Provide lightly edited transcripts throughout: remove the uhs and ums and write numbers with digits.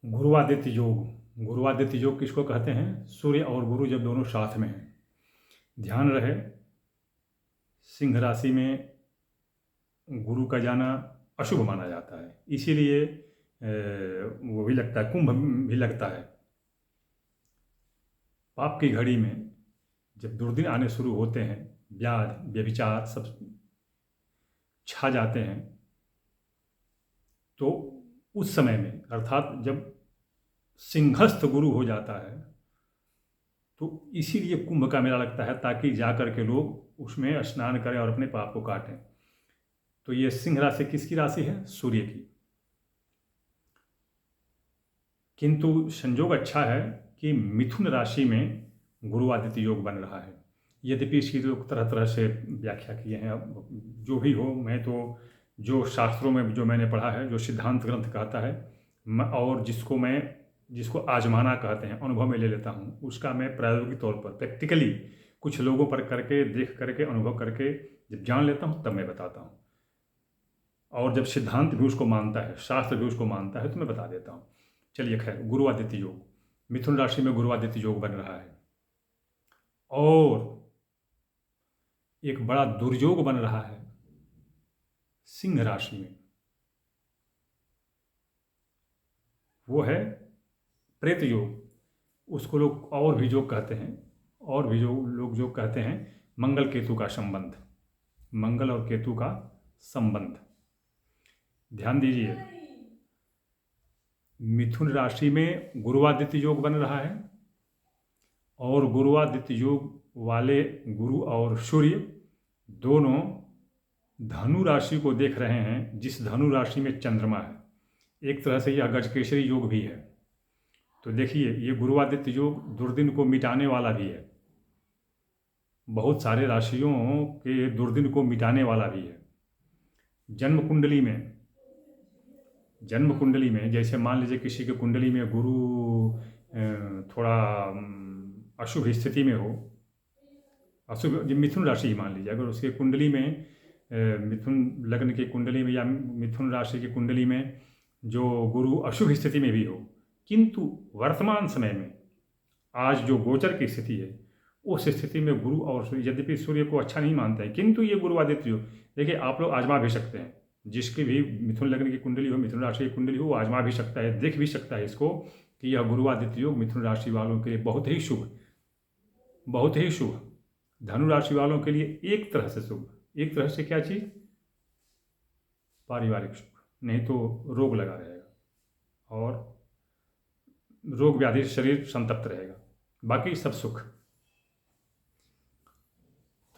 गुरुआदित्य योग। गुरुआदित्य योग किसको कहते हैं? सूर्य और गुरु जब दोनों साथ में हैं। ध्यान रहे, सिंह राशि में गुरु का जाना अशुभ माना जाता है, इसीलिए वो भी लगता है, कुंभ भी लगता है। पाप की घड़ी में जब दुर्दिन आने शुरू होते हैं, व्याध व्यभिचार सब छा जाते हैं, तो उस समय में अर्थात जब सिंहस्थ गुरु हो जाता है, तो इसीलिए कुंभ का मेला लगता है, ताकि जा कर के लोग उसमें स्नान करें और अपने पाप को काटें। तो ये सिंह राशि किसकी राशि है? सूर्य की। किंतु संयोग अच्छा है कि मिथुन राशि में गुरुआदित्य योग बन रहा है। यद्यपि इसकी लोग तरह तरह से व्याख्या किए हैं, अब जो भी हो, मैं तो जो शास्त्रों में जो मैंने पढ़ा है, जो सिद्धांत ग्रंथ कहता है, और जिसको आजमाना कहते हैं, अनुभव में ले लेता हूँ, उसका मैं प्रायोगिक तौर पर प्रैक्टिकली कुछ लोगों पर करके, देख करके, अनुभव करके जब जान लेता हूँ तब मैं बताता हूँ। और जब सिद्धांत भी उसको मानता है, शास्त्र भी उसको मानता है, तो मैं बता देता हूँ। चलिए खैर, गुरुआदित्य योग, मिथुन राशि में गुरुआदित्य योग बन रहा है, और एक बड़ा दुर्योग बन रहा है सिंह राशि में। वो है प्रेत योग। उसको लोग और भी योग कहते हैं, और भी जो लोग योग कहते हैं मंगल केतु का संबंध, मंगल और केतु का संबंध। ध्यान दीजिए, मिथुन राशि में गुरुआदित्य योग बन रहा है, और गुरुआदित्य योग वाले गुरु और सूर्य दोनों धनु राशि को देख रहे हैं, जिस धनु राशि में चंद्रमा है। एक तरह से यह गजकेसरी योग भी है। तो देखिए, ये गुरुआदित्य योग दुर्दिन को मिटाने वाला भी है, बहुत सारे राशियों के दुर्दिन को मिटाने वाला भी है। जन्म कुंडली में जैसे मान लीजिए किसी के कुंडली में गुरु थोड़ा अशुभ स्थिति में हो, अशुभ, मिथुन राशि ही मान लीजिए, अगर उसके कुंडली में मिथुन लग्न की कुंडली में या मिथुन राशि की कुंडली में जो गुरु अशुभ स्थिति में भी हो, किंतु वर्तमान समय में आज जो गोचर की स्थिति है, उस स्थिति में गुरु और सूर्य, यद्यपि सूर्य को अच्छा नहीं मानते हैं, किंतु ये गुरुआदित्य योग, देखिए आप लोग आजमा भी सकते हैं। जिसकी भी मिथुन लग्न की कुंडली हो, मिथुन राशि की कुंडली हो, वो आजमा भी सकता है, देख भी सकता है इसको कि यह गुरुआदित्य योग मिथुन राशि वालों के लिए बहुत ही शुभ, बहुत ही शुभ। धनु राशि वालों के लिए एक तरह से शुभ, एक तरह से क्या चीज? पारिवारिक सुख, नहीं तो रोग लगा रहेगा और रोग व्याधि से शरीर संतप्त रहेगा, बाकी सब सुख।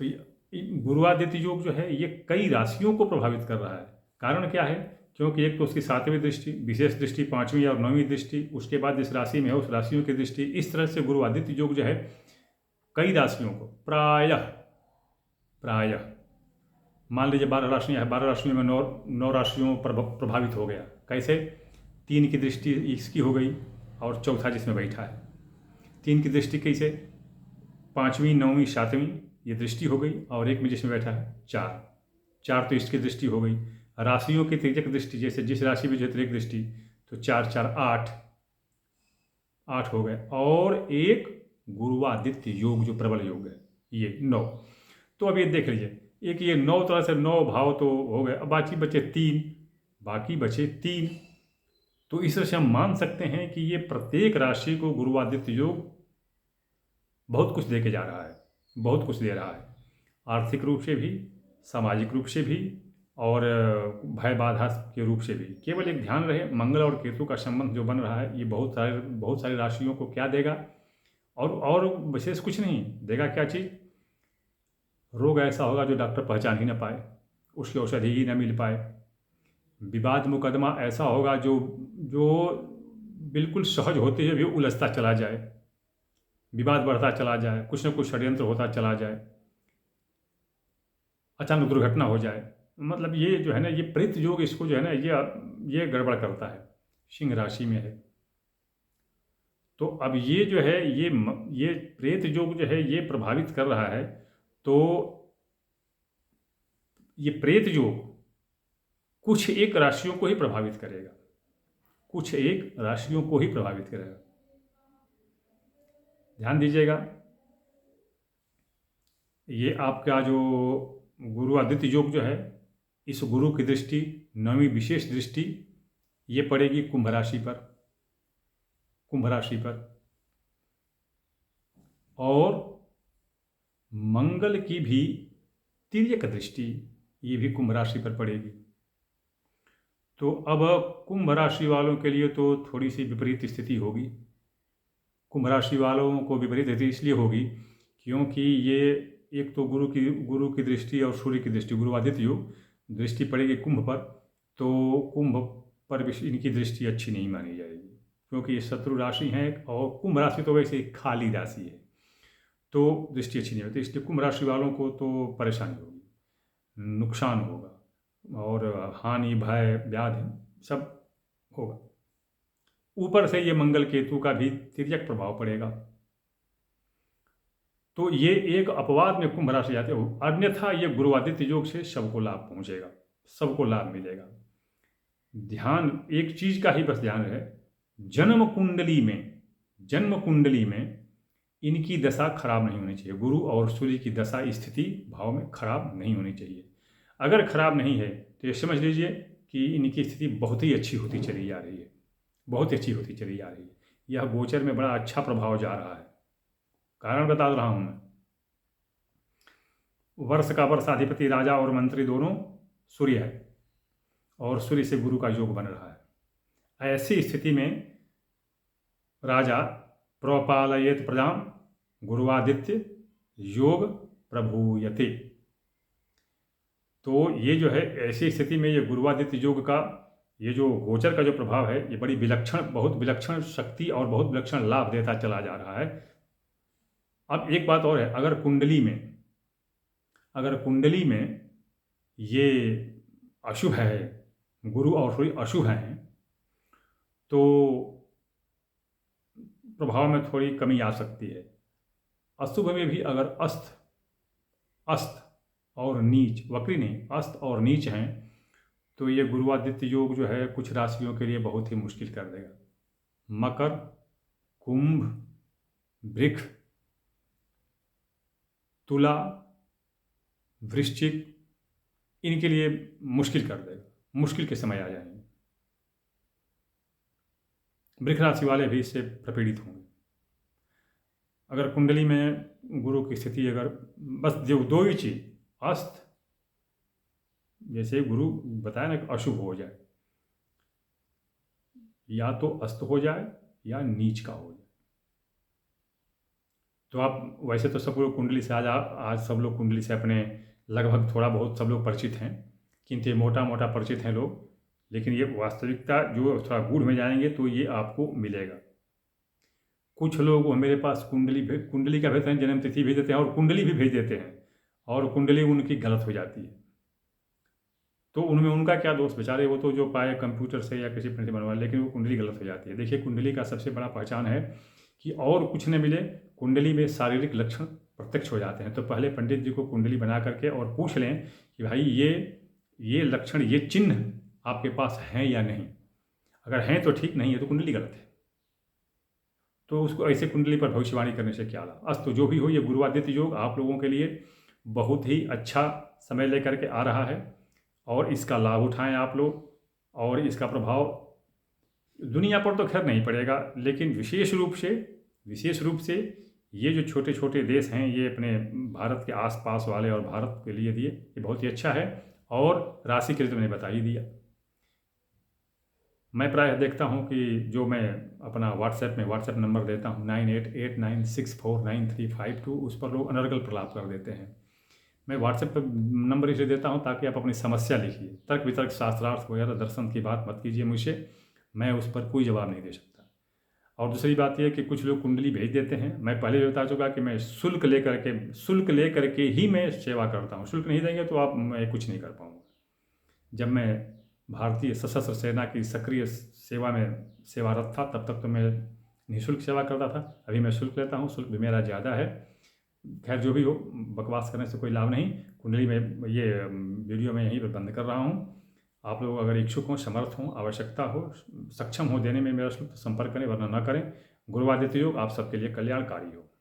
तो गुरुआदित्य योग जो है ये कई राशियों को प्रभावित कर रहा है। कारण क्या है? क्योंकि एक तो उसकी 7वीं दृष्टि, विशेष दृष्टि 5वीं और 9वीं दृष्टि, उसके बाद जिस राशि में है उस राशियों की दृष्टि, इस तरह से गुरुआदित्य योग जो है कई राशियों को प्रायः मान लीजिए 12 राशियाँ हैं, 12 राशियों में 9 राशियों पर प्रभावित हो गया। कैसे? 3 की दृष्टि इसकी हो गई और चौथा जिसमें बैठा है। 3 की दृष्टि कैसे? 5वीं, 9वीं, 7वीं ये दृष्टि हो गई, और एक में जिसमें बैठा है 4 तो इसकी दृष्टि हो गई। राशियों की तिर्यक दृष्टि, जैसे जिस राशि में जो तिर्यक दृष्टि, तो 4 4 8 हो गए, और एक गुरुआदित्य योग जो प्रबल योग है ये 9। तो अब ये देख लीजिए, एक ये 9 तरह से 9 भाव तो हो गए, अब बाकी बचे 3। तो इस तरह से हम मान सकते हैं कि ये प्रत्येक राशि को गुरुआदित्य योग बहुत कुछ दे के जा रहा है, बहुत कुछ दे रहा है, आर्थिक रूप से भी, सामाजिक रूप से भी, और भय बाधा के रूप से भी। केवल एक ध्यान रहे, मंगल और केतु का संबंध जो बन रहा है ये बहुत सारी राशियों को क्या देगा, और विशेष कुछ नहीं देगा। क्या चीज़? रोग ऐसा होगा जो डॉक्टर पहचान ही ना पाए, उसकी औषधि ही ना मिल पाए। विवाद मुकदमा ऐसा होगा जो बिल्कुल सहज होते हुए भी उलझता चला जाए, विवाद बढ़ता चला जाए, कुछ न कुछ षड्यंत्र होता चला जाए, अचानक दुर्घटना हो जाए। मतलब ये जो है ना, ये प्रेत योग इसको जो है ना, ये गड़बड़ करता है, सिंह राशि में है। तो अब ये जो है, ये प्रेत योग जो है ये प्रभावित कर रहा है। तो ये प्रेत योग कुछ एक राशियों को ही प्रभावित करेगा, कुछ एक राशियों को ही प्रभावित करेगा। ध्यान दीजिएगा, ये आपका जो गुरु आदित्य योग जो है, इस गुरु की दृष्टि, नौवीं विशेष दृष्टि, ये पड़ेगी कुंभ राशि पर, कुंभ राशि पर। और मंगल की भी तिर्यक दृष्टि, ये भी कुंभ राशि पर पड़ेगी। तो अब कुंभ राशि वालों के लिए तो थोड़ी सी विपरीत स्थिति होगी। कुंभ राशि वालों को विपरीत स्थिति इसलिए होगी क्योंकि ये एक तो गुरु की दृष्टि और सूर्य की दृष्टि, गुरु आदित्य योग दृष्टि पड़ेगी कुंभ पर, तो कुंभ पर भी इनकी दृष्टि अच्छी नहीं मानी जाएगी क्योंकि ये शत्रु राशि है और कुंभ राशि तो वैसे खाली राशि है, तो दृष्टि अच्छी नहीं होती। इसलिए कुंभ राशि वालों को तो परेशानी होगी, नुकसान होगा और हानि, भय, व्याधि सब होगा। ऊपर से ये मंगल केतु का भी तिर्यक प्रभाव पड़ेगा, तो ये एक अपवाद में कुंभ राशि जाते हो, अन्यथा ये गुरु आदित्य योग से सबको लाभ पहुंचेगा, सबको लाभ मिलेगा। ध्यान एक चीज का ही बस ध्यान रहे, जन्म कुंडली में इनकी दशा खराब नहीं होनी चाहिए। गुरु और सूर्य की दशा स्थिति भाव में खराब नहीं होनी चाहिए। अगर खराब नहीं है तो ये समझ लीजिए कि इनकी स्थिति बहुत ही अच्छी होती चली जा रही है, बहुत ही अच्छी होती चली जा रही है। यह गोचर में बड़ा अच्छा प्रभाव जा रहा है। कारण बता रहा हूं मैं, वर्ष का वर्षाधिपति राजा और मंत्री दोनों सूर्य है और सूर्य से गुरु का योग बन रहा है। ऐसी स्थिति में राजा प्रपालयेत प्रजाम गुरुआदित्य योग प्रभूयते, तो ये जो है ऐसी स्थिति में ये गुरुआदित्य योग का ये जो गोचर का जो प्रभाव है, ये बड़ी विलक्षण, बहुत विलक्षण शक्ति और बहुत विलक्षण लाभ देता चला जा रहा है। अब एक बात और है, अगर कुंडली में ये अशुभ है, गुरु और सूर्य अशुभ हैं, तो प्रभाव में थोड़ी कमी आ सकती है। अशुभ में भी अगर अस्त और नीच, वक्री नहीं, अस्त और नीच हैं, तो ये गुरुआदित्य योग जो है कुछ राशियों के लिए बहुत ही मुश्किल कर देगा। मकर, कुंभ, वृष, तुला, वृश्चिक, इनके लिए मुश्किल कर देगा, मुश्किल के समय आ जाएंगे। वृष राशि वाले भी इससे प्रपीड़ित होंगे। अगर कुंडली में गुरु की स्थिति, अगर बस जो दो ही चीज, अस्त, जैसे गुरु बताया ना कि अशुभ हो जाए, या तो अस्त हो जाए या नीच का हो जाए। तो आप वैसे तो सब लोग कुंडली से आज सब लोग कुंडली से अपने लगभग थोड़ा बहुत सब लोग परिचित हैं, किंतु ये मोटा मोटा परिचित हैं लोग, लेकिन ये वास्तविकता जो थोड़ा गूढ़ में जाएंगे तो ये आपको मिलेगा। कुछ लोग वो मेरे पास कुंडली का भेजते हैं, जन्म तिथि भेज देते हैं और कुंडली भी भेज देते हैं, और कुंडली उनकी गलत हो जाती है। तो उनमें उनका क्या दोष, बेचारे वो तो जो पाए कंप्यूटर से या किसी प्रिंट से बनवा, लेकिन वो कुंडली गलत हो जाती है। देखिए, कुंडली का सबसे बड़ा पहचान है कि और कुछ न मिले, कुंडली में शारीरिक लक्षण प्रत्यक्ष हो जाते हैं। तो पहले पंडित जी को कुंडली बना करके और पूछ लें कि भाई ये लक्षण, ये चिन्ह आपके पास हैं या नहीं। अगर हैं तो ठीक, नहीं है तो कुंडली गलत है। तो उसको ऐसे कुंडली पर भविष्यवाणी करने से क्या लाभ। अस्तु जो भी हो, ये गुरुआदित्य योग आप लोगों के लिए बहुत ही अच्छा समय लेकर के आ रहा है और इसका लाभ उठाएं आप लोग। और इसका प्रभाव दुनिया पर तो खैर नहीं पड़ेगा, लेकिन विशेष रूप से ये जो छोटे छोटे देश हैं, ये अपने भारत के आसपास वाले और भारत के लिए दिए, ये बहुत ही अच्छा है। और राशि के लिए तो मैंने बता ही दिया। मैं प्रायः देखता हूँ कि जो मैं अपना व्हाट्सएप नंबर देता हूँ 9889649352, उस पर लोग अनर्गल प्रलाप कर देते हैं। मैं व्हाट्सएप पर नंबर इसलिए देता हूँ ताकि आप अपनी समस्या लिखिए। तर्क वितर्क, शास्त्रार्थ वगैरह दर्शन की बात मत कीजिए मुझसे, मैं उस पर कोई जवाब नहीं दे सकता। और दूसरी बात यह कि कुछ लोग कुंडली भेज देते हैं। मैं पहले भी बता चुका कि मैं शुल्क लेकर के ही मैं सेवा करता हूँ। शुल्क नहीं देंगे तो मैं कुछ नहीं कर पाऊँगा। जब मैं भारतीय सशस्त्र सेना की सक्रिय सेवा में सेवारत था, तब तक तो मैं निःशुल्क सेवा करता था। अभी मैं शुल्क लेता हूँ, शुल्क भी मेरा ज़्यादा है। खैर जो भी हो, बकवास करने से कोई लाभ नहीं। कुंडली में ये वीडियो मैं यहीं पर बंद कर रहा हूँ। आप लोग अगर इच्छुक हों, समर्थ हों, आवश्यकता हो, सक्षम हो देने में मेरा संपर्क करें, वरना न करें। गुरुवादित्य योग आप सबके लिए कल्याणकारी हो।